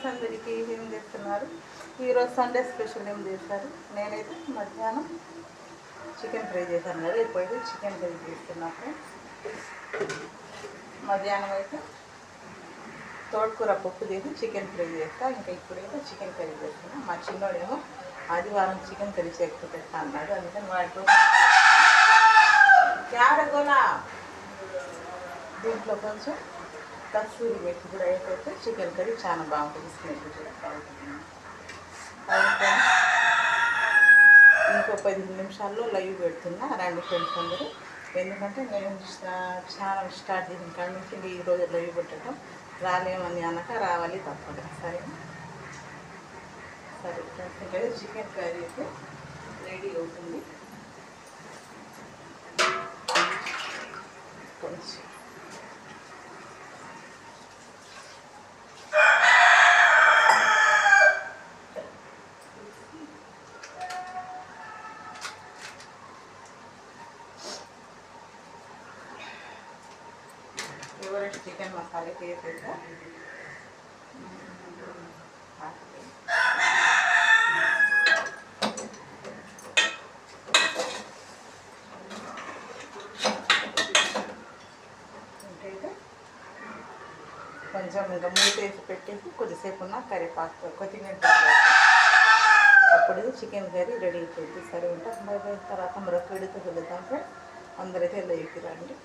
Friends అందరికీ ఏం చేస్తున్నారు? ఈరోజు సండే స్పెషల్ ఏం చేశారు? నేనైతే మధ్యాహ్నం చికెన్ ఫ్రై చేశాను కదా, ఇప్పుడైతే చికెన్ కర్రీ చేస్తున్నాను. మధ్యాహ్నం అయితే తోటకూర పప్పు చేసి చికెన్ ఫ్రై చేస్తా. ఇంకా ఇప్పుడైతే చికెన్ కర్రీ చేస్తున్నా. మా చిన్నోడేమో ఆదివారం చికెన్ కర్రీ చేయకపోతే అన్నాడు, అందుకని వాటితో క్యారగోలా దీంట్లో కొంచెం కస్తూరి మెత్తి కూడా అయిపోతే చికెన్ కర్రీ చాలా బాగుంటుంది. స్మెల్ కూడా బాగుంటుంది. ఇంకో 15 నిమిషాల్లో లైవ్ పెడుతున్నా, రండి ఫ్రెండ్స్ అందరూ. ఎందుకంటే నేను ఛానల్ స్టార్ట్ చేసిన కాడ నుంచి ఈరోజు లైవ్ పెట్టడం రాలేమని అనక రావాలి తప్పదు. సరేనా? సరే ఫ్రెండ్స్, ఇంకా చికెన్ కర్రీ అయితే రెడీ అవుతుంది. కొంచెం ఎవరెస్ట్ చికెన్ మసాలా వేసేసా. కొంచెం ఇంకా మూతేసి పెట్టేసి కొద్దిసేపు ఉన్న కరివేపాకు కొత్తిమీర అప్పుడు చికెన్ కర్రీ రెడీ అయిపోయింది. సరే ఉంటా. తర్వాత మరొక విడితో వెళ్తాం ఫ్రెండ్స్. అందరైతే వెళ్ళి రండి.